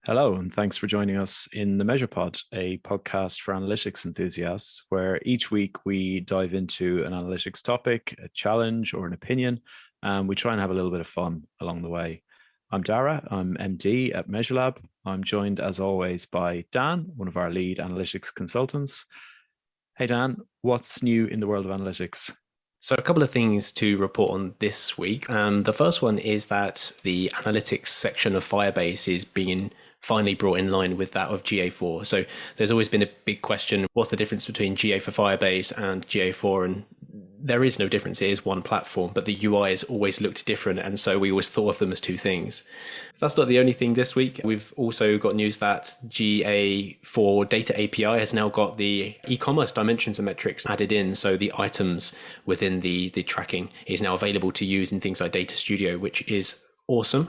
Hello, and thanks for joining us in the MeasurePod, a podcast for analytics enthusiasts, where each week we dive into an analytics topic, a challenge, or an opinion, and we try and have a little bit of fun along the way. I'm Dara, I'm MD at Measurelab. I'm joined, as always, by Dan, one of our lead analytics consultants. Hey, Dan, what's new in the world of analytics? So a couple of things to report on this week. The first one is that the analytics section of Firebase is being finally brought in line with that of GA4. So there's always been a big question, what's the difference between GA for Firebase and GA4? And there is no difference. It is one platform, but the UI has always looked different. And so we always thought of them as two things. That's not the only thing this week. We've also got news that GA4 Data API has now got the e-commerce dimensions and metrics added in. So the items within the tracking is now available to use in things like Data Studio, which is awesome.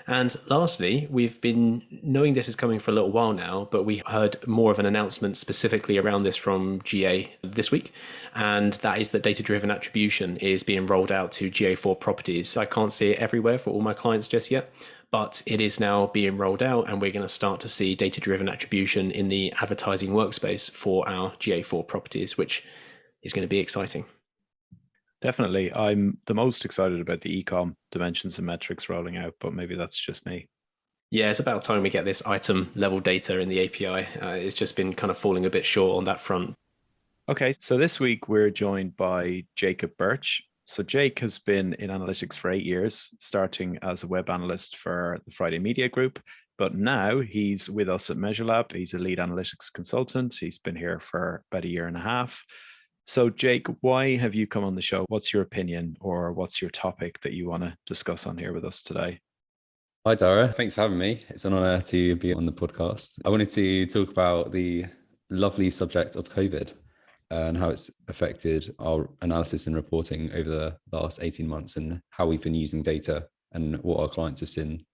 And lastly, we've been knowing this is coming for a little while now, but we heard more of an announcement specifically around this from GA this week. And that is that data-driven attribution is being rolled out to GA4 properties. I can't see it everywhere for all my clients just yet, but it is now being rolled out, and we're going to start to see data-driven attribution in the advertising workspace for our GA4 properties, which is going to be exciting. Definitely. I'm the most excited about the e-com dimensions and metrics rolling out, but maybe that's just me. Yeah, it's about time we get this item level data in the API. It's just been kind of falling a bit short on that front. Okay, so this week we're joined by Jake Birch. So Jake has been in analytics for 8 years, starting as a web analyst for the Friday Media Group, but now he's with us at Measurelab. He's a lead analytics consultant. He's been here for about a year and a half. So Jake, why have you come on the show? What's your opinion, or what's your topic that you want to discuss on here with us today? Hi, Dara. Thanks for having me. It's an honor to be on the podcast. I wanted to talk about the lovely subject of COVID and how it's affected our analysis and reporting over the last 18 months and how we've been using data and what our clients have seen.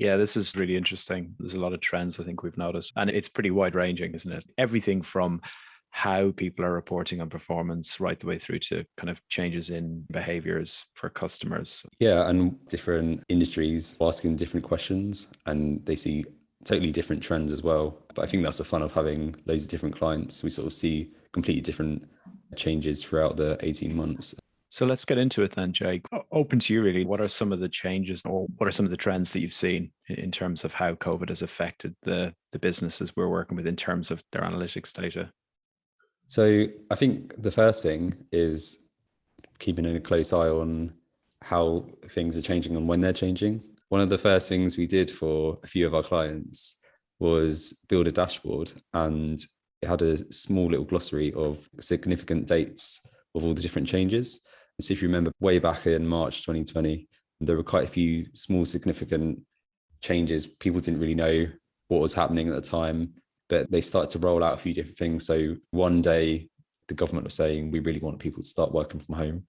Yeah, this is really interesting. There's a lot of trends I think we've noticed, and it's pretty wide ranging, isn't it? Everything from how people are reporting on performance right the way through to kind of changes in behaviors for customers. Yeah, and different industries asking different questions, and they see totally different trends as well. But I think that's the fun of having loads of different clients. We sort of see completely different changes throughout the 18 months. So let's get into it then, Jake. Open to you, really. What are some of the changes, or what are some of the trends that you've seen in terms of how COVID has affected the businesses we're working with in terms of their analytics data? So I think the first thing is keeping a close eye on how things are changing and when they're changing. One of the first things we did for a few of our clients was build a dashboard, and it had a small little glossary of significant dates of all the different changes. So if you remember way back in March 2020, there were quite a few small significant changes. People didn't really know what was happening at the time, but they started to roll out a few different things. So one day the government was saying, we really want people to start working from home.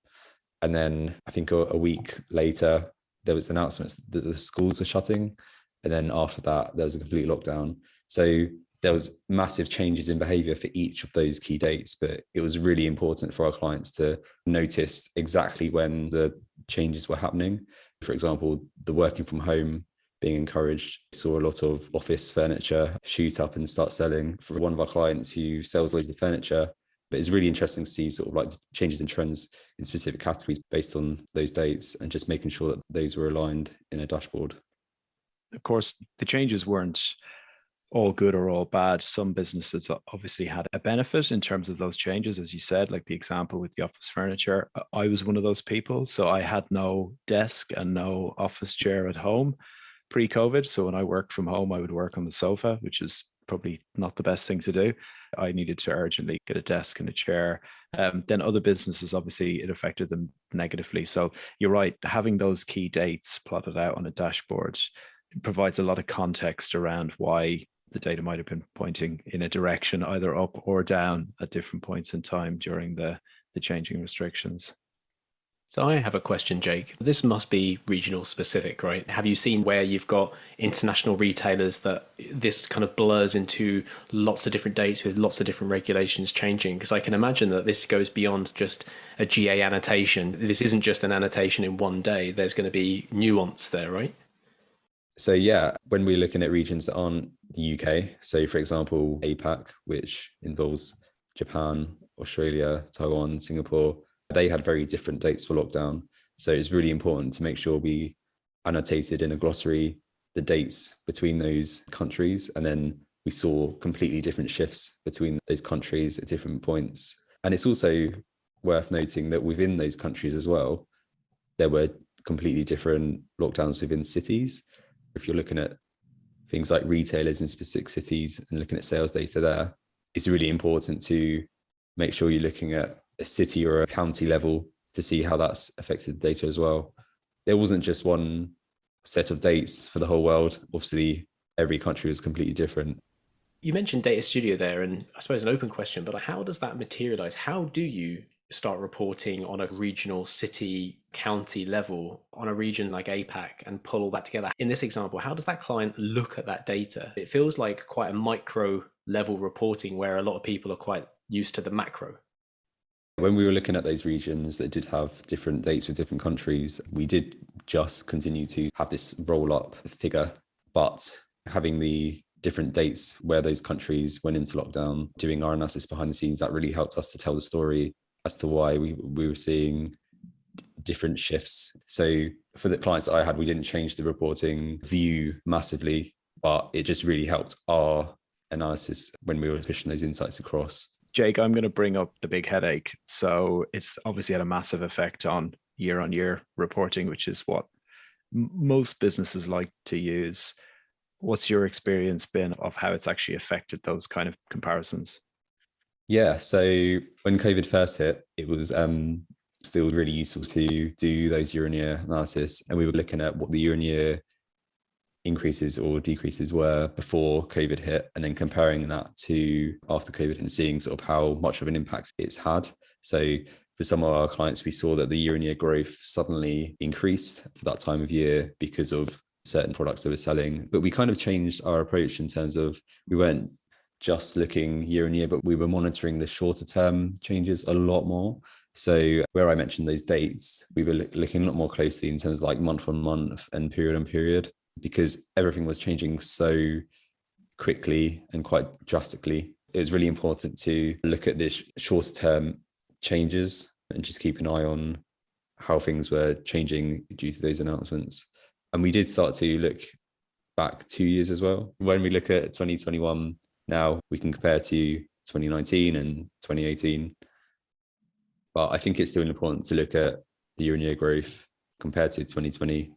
And then I think a week later, there was announcements that the schools were shutting. And then after that, there was a complete lockdown. So there was massive changes in behavior for each of those key dates, but it was really important for our clients to notice exactly when the changes were happening. For example, the working from home being encouraged. Saw a lot of office furniture shoot up and start selling for one of our clients who sells loads of furniture. But it's really interesting to see sort of like changes in trends in specific categories based on those dates, and just making sure that those were aligned in a dashboard. Of course, the changes weren't all good or all bad. Some businesses obviously had a benefit in terms of those changes, as you said, like the example with the office furniture. I was one of those people. So I had no desk and no office chair at home pre-COVID. So when I worked from home, I would work on the sofa, which is probably not the best thing to do. I needed to urgently get a desk and a chair. Then other businesses, obviously, it affected them negatively. So you're right, having those key dates plotted out on a dashboard provides a lot of context around why the data might have been pointing in a direction, either up or down at different points in time during the changing restrictions. So I have a question, Jake. This must be regional specific, right? Have you seen where you've got international retailers that this kind of blurs into lots of different dates with lots of different regulations changing? Because I can imagine that this goes beyond just a GA annotation. This isn't just an annotation in one day. There's going to be nuance there, right? So yeah, when we're looking at regions that aren't the UK, so for example, APAC, which involves Japan, Australia, Taiwan, Singapore, they had very different dates for lockdown. So it's really important to make sure we annotated in a glossary the dates between those countries. And then we saw completely different shifts between those countries at different points. And it's also worth noting that within those countries as well, there were completely different lockdowns within cities. If you're looking at things like retailers in specific cities and looking at sales data there, it's really important to make sure you're looking at a city or a county level to see how that's affected the data as well. There wasn't just one set of dates for the whole world. Obviously, every country was completely different. You mentioned Data Studio there, and I suppose an open question, but how does that materialize? How do you start reporting on a regional city, county level on a region like APAC and pull all that together? In this example, how does that client look at that data? It feels like quite a micro level reporting where a lot of people are quite used to the macro. When we were looking at those regions that did have different dates with different countries, we did just continue to have this roll up figure, but having the different dates where those countries went into lockdown, doing our analysis behind the scenes, that really helped us to tell the story as to why we were seeing different shifts. So for the clients I had, we didn't change the reporting view massively, but it just really helped our analysis when we were pushing those insights across. Jake, I'm going to bring up the big headache. So it's obviously had a massive effect on year reporting, which is what most businesses like to use. What's your experience been of how it's actually affected those kind of comparisons? Yeah, so when COVID first hit, it was still really useful to do those year-on-year analysis. And we were looking at what the year-on-year increases or decreases were before COVID hit, and then comparing that to after COVID and seeing sort of how much of an impact it's had. So for some of our clients, we saw that the year-on-year growth suddenly increased for that time of year because of certain products that we're selling. But we kind of changed our approach in terms of we weren't just looking year on year, but we were monitoring the shorter term changes a lot more. So where I mentioned those dates, we were looking a lot more closely in terms of like month on month and period on period, because everything was changing so quickly and quite drastically. It was really important to look at this shorter term changes and just keep an eye on how things were changing due to those announcements. And we did start to look back 2 years as well. When we look at 2021, now we can compare to 2019 and 2018. But I think it's still important to look at the year-on-year growth compared to 2020.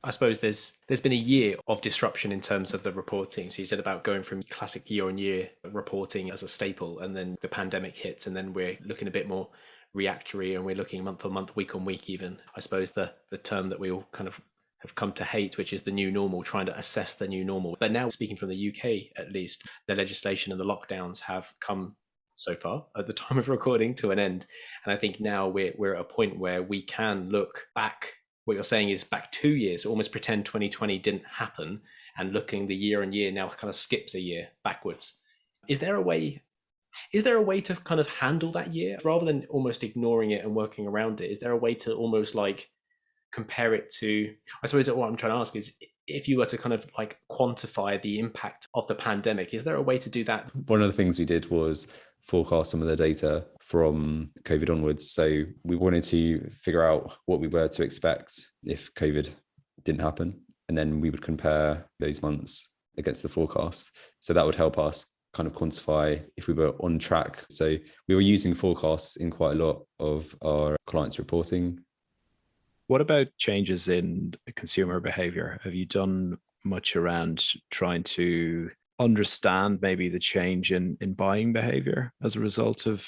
I suppose there's been a year of disruption in terms of the reporting. So you said about going from classic year-on-year reporting as a staple, and then the pandemic hits, and then we're looking a bit more reactory, and we're looking month on month, week on week even. I suppose the term that we all kind of have come to hate, which is the new normal, trying to assess the new normal. But now, speaking from the UK at least, the legislation and the lockdowns have come so far at the time of recording to an end. And I think now we're at a point where we can look back. What you're saying is back 2 years, almost pretend 2020 didn't happen, and looking the year on year now kind of skips a year backwards. Is there a way to kind of handle that year rather than almost ignoring it and working around it? Is there a way to almost like compare it to, I suppose what I'm trying to ask is, if you were to kind of like quantify the impact of the pandemic, is there a way to do that? One of the things we did was forecast some of the data from COVID onwards. So we wanted to figure out what we were to expect if COVID didn't happen. And then we would compare those months against the forecast. So that would help us kind of quantify if we were on track. So we were using forecasts in quite a lot of our clients' reporting. What about changes in consumer behavior? Have you done much around trying to understand maybe the change in buying behavior as a result of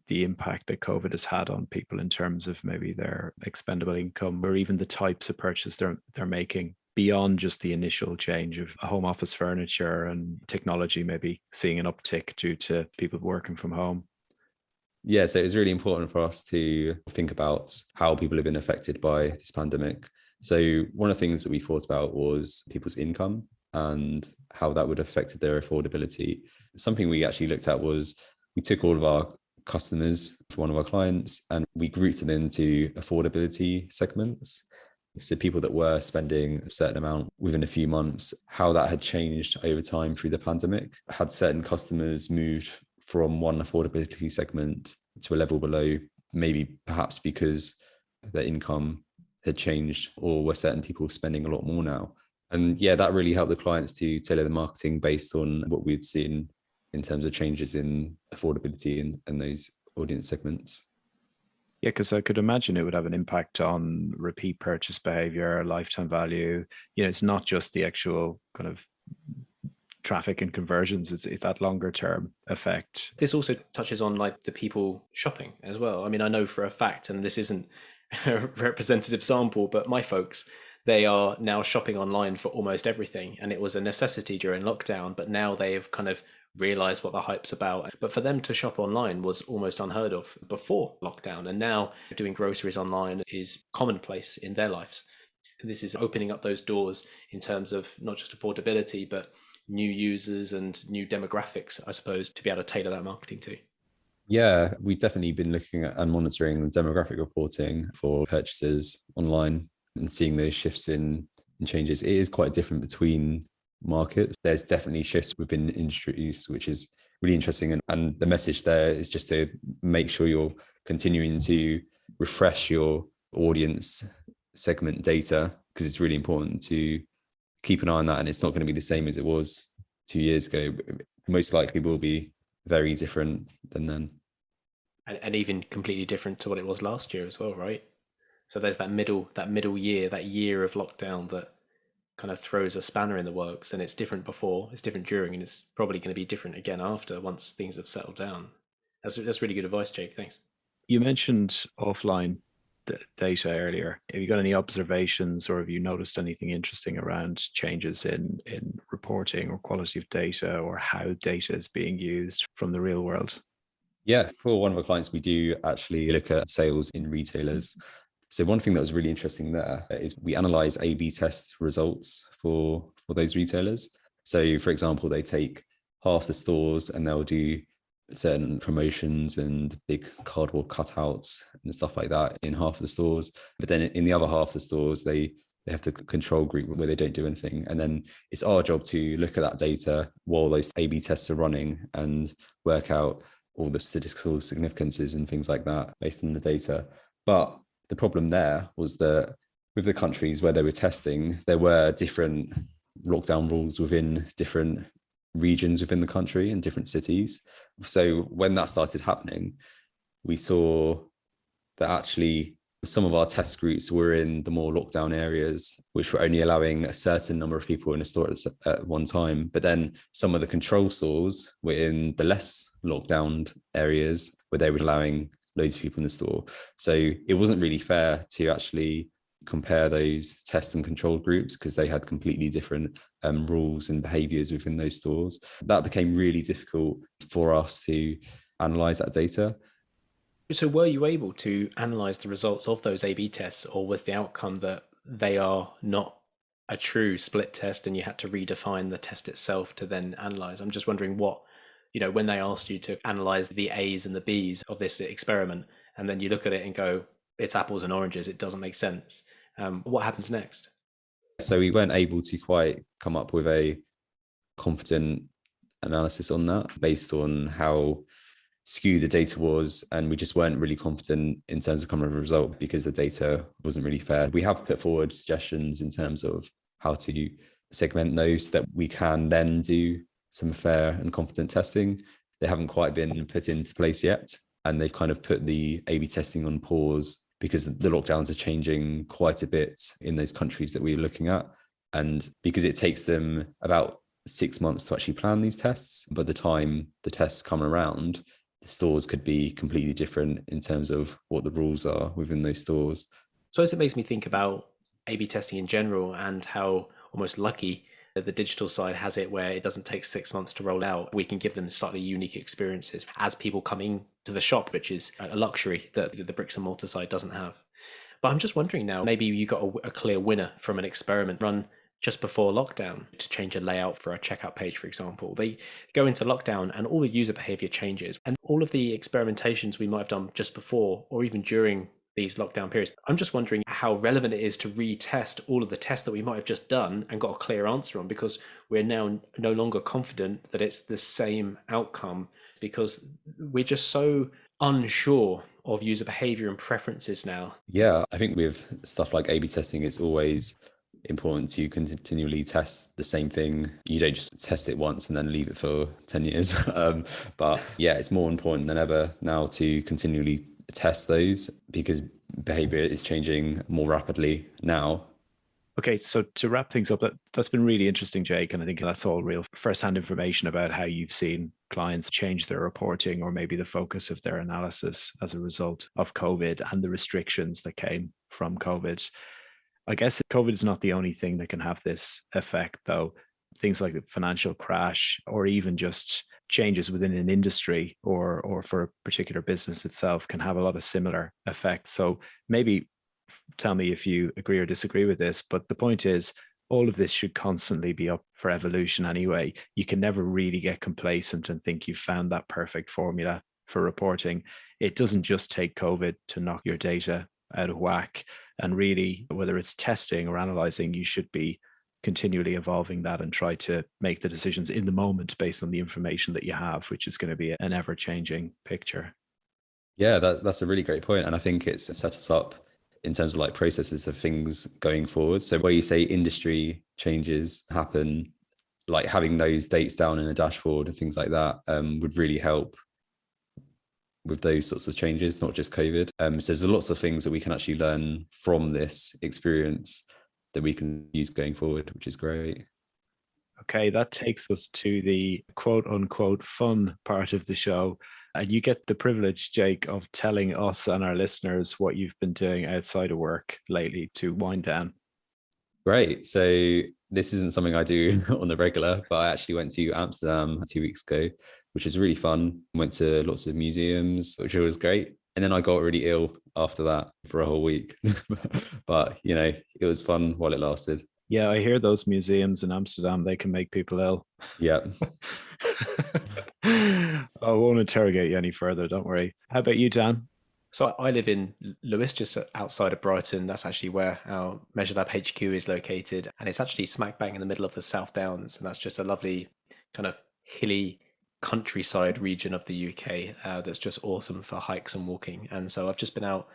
the impact that COVID has had on people in terms of maybe their expendable income, or even the types of purchase they're making, beyond just the initial change of home office furniture and technology maybe seeing an uptick due to people working from home? Yeah, so it was really important for us to think about how people have been affected by this pandemic. So one of the things that we thought about was people's income and how that would have affected their affordability. Something we actually looked at was we took all of our customers for one of our clients and we grouped them into affordability segments. So people that were spending a certain amount within a few months, how that had changed over time through the pandemic. Had certain customers moved from one affordability segment to a level below, maybe perhaps because their income had changed, or were certain people spending a lot more now? And yeah, that really helped the clients to tailor the marketing based on what we'd seen in terms of changes in affordability and those audience segments. Yeah, because I could imagine it would have an impact on repeat purchase behavior, lifetime value. It's not just the actual kind of traffic and conversions, it's that longer term effect. This also touches on like the people shopping as well. I mean, I know for a fact, and this isn't a representative sample, but my folks, they are now shopping online for almost everything. And it was a necessity during lockdown, but now they have kind of realized what the hype's about. But for them to shop online was almost unheard of before lockdown. And now doing groceries online is commonplace in their lives. And this is opening up those doors in terms of not just affordability, but new users and new demographics, I suppose, to be able to tailor that marketing to. Yeah, we've definitely been looking at and monitoring demographic reporting for purchases online and seeing those shifts in changes. It is quite different between markets. There's definitely shifts within industries, which is really interesting. And the message there is just to make sure you're continuing to refresh your audience segment data, because it's really important to keep an eye on that. And it's not going to be the same as it was 2 years ago. Most likely will be very different than then. And even completely different to what it was last year as well, right? So there's that middle year, that year of lockdown that kind of throws a spanner in the works, and it's different before, it's different during, and it's probably going to be different again after, once things have settled down. That's really good advice, Jake. Thanks. You mentioned offline data earlier. Have you got any observations, or have you noticed anything interesting around changes in reporting or quality of data, or how data is being used from the real world? Yeah, for one of our clients, we do actually look at sales in retailers. So one thing that was really interesting there is we analyze A/B test results for those retailers. So for example, they take half the stores and they'll do certain promotions and big cardboard cutouts and stuff like that in half of the stores. But then in the other half of the stores, they have the control group where they don't do anything. And then it's our job to look at that data while those A/B tests are running and work out all the statistical significances and things like that based on the data. But the problem there was that with the countries where they were testing, there were different lockdown rules within different regions within the country and different cities. So when that started happening, we saw that actually some of our test groups were in the more lockdown areas, which were only allowing a certain number of people in a store at one time. But then some of the control stores were in the less lockdown areas where they were allowing loads of people in the store. So it wasn't really fair to actually compare those test and control groups, because they had completely different rules and behaviors within those stores. That became really difficult for us to analyze that data. So were you able to analyze the results of those A/B tests, or was the outcome that they are not a true split test and you had to redefine the test itself to then analyze? I'm just wondering what, when they asked you to analyze the A's and the B's of this experiment, and then you look at it and go, it's apples and oranges, it doesn't make sense. What happens next? So we weren't able to quite come up with a confident analysis on that based on how skewed the data was, and we just weren't really confident in terms of coming up with a result because the data wasn't really fair. We have put forward suggestions in terms of how to segment those so that we can then do some fair and confident testing. They haven't quite been put into place yet, and they've kind of put the A/B testing on pause because the lockdowns are changing quite a bit in those countries that we're looking at, and because it takes them about 6 months to actually plan these tests. By the time the tests come around, the stores could be completely different in terms of what the rules are within those stores. I suppose it makes me think about A/B testing in general and how almost lucky the digital side has it, where it doesn't take 6 months to roll out. We can give them slightly unique experiences as people coming to the shop, which is a luxury that the bricks and mortar side doesn't have. But I'm just wondering now, maybe you got a clear winner from an experiment run just before lockdown to change a layout for a checkout page, for example. They go into lockdown and all the user behavior changes, and all of the experimentations we might have done just before or even during these lockdown periods. I'm just wondering how relevant it is to retest all of the tests that we might have just done and got a clear answer on, because we're now no longer confident that it's the same outcome, because we're just so unsure of user behavior and preferences now. Yeah, I think with stuff like A/B testing, it's always important to continually test the same thing. You don't just test it once and then leave it for 10 years. But yeah, it's more important than ever now to continually test those, because behavior is changing more rapidly now. Okay, so to wrap things up, that's been really interesting, Jake. And I think that's all real first-hand information about how you've seen clients change their reporting, or maybe the focus of their analysis as a result of COVID and the restrictions that came from COVID. I guess COVID is not the only thing that can have this effect, though. Things like the financial crash, or even just changes within an industry or for a particular business itself, can have a lot of similar effects. So maybe tell me if you agree or disagree with this, but the point is, all of this should constantly be up for evolution anyway. You can never really get complacent and think you've found that perfect formula for reporting. It doesn't just take COVID to knock your data out of whack. And really, whether it's testing or analyzing, you should be continually evolving that and try to make the decisions in the moment based on the information that you have, which is going to be an ever-changing picture. Yeah, that's a really great point. And I think it's set us up in terms of like processes of things going forward. So where you say industry changes happen, like having those dates down in a dashboard and things like that would really help with those sorts of changes, not just COVID. So there's lots of things that we can actually learn from this experience that we can use going forward, which is great. Okay, that takes us to the quote unquote fun part of the show. And you get the privilege, Jake, of telling us and our listeners what you've been doing outside of work lately to wind down. Great. So this isn't something I do on the regular, but I actually went to Amsterdam 2 weeks ago, which was really fun. Went to lots of museums, which was great. And then I got really ill after that for a whole week. But, you know, it was fun while it lasted. Yeah, I hear those museums in Amsterdam, they can make people ill. Yeah. I won't interrogate you any further, don't worry. How about you, Dan? So I live in Lewes, just outside of Brighton. That's actually where our Measurelab HQ is located. And it's actually smack bang in the middle of the South Downs. And that's just a lovely kind of hilly countryside region of the UK that's just awesome for hikes and walking. And so I've just been out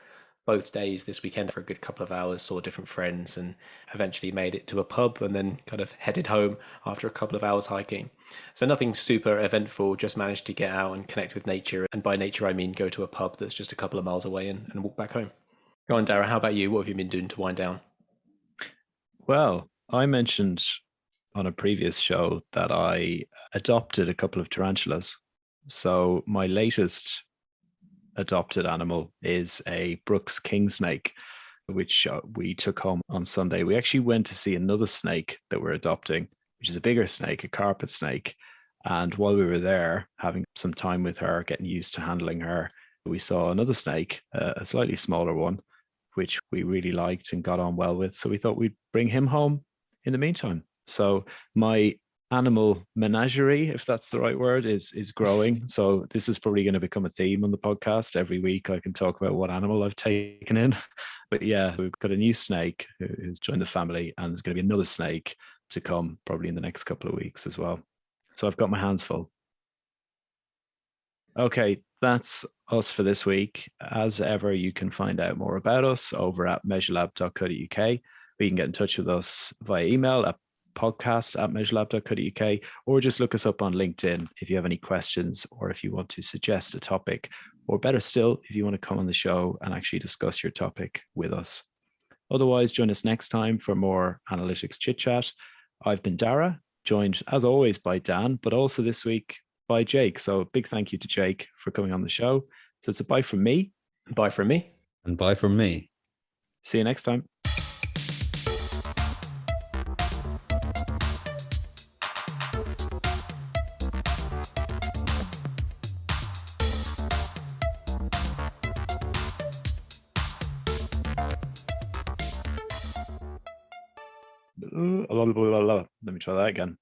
both days this weekend for a good couple of hours, saw different friends, and eventually made it to a pub and then kind of headed home after a couple of hours hiking. So nothing super eventful, just managed to get out and connect with nature. And by nature, I mean go to a pub that's just a couple of miles away and walk back home. Go on, Dara, how about you? What have you been doing to wind down? Well, I mentioned on a previous show that I adopted a couple of tarantulas. So my latest adopted animal is a Brooks king snake, which we took home on Sunday. We actually went to see another snake that we're adopting, which is a bigger snake, a carpet snake. And while we were there having some time with her, getting used to handling her, we saw another snake, a slightly smaller one, which we really liked and got on well with. So we thought we'd bring him home in the meantime. So my animal menagerie, if that's the right word, is growing. So this is probably going to become a theme on the podcast. Every week I can talk about what animal I've taken in. But yeah, we've got a new snake who's joined the family, and there's going to be another snake to come probably in the next couple of weeks as well. So I've got my hands full. Okay, that's us for this week. As ever, you can find out more about us over at measurelab.co.uk. You can get in touch with us via email at podcast@measurelab.co.uk, or just look us up on LinkedIn if you have any questions, or if you want to suggest a topic, or better still, if you want to come on the show and actually discuss your topic with us. Otherwise, join us next time for more analytics chit chat. I've been Dara, joined as always by Dan, but also this week by Jake. So big thank you to Jake for coming on the show. So it's a bye from me. Bye from me. And bye from me. See you next time. Let me try that again.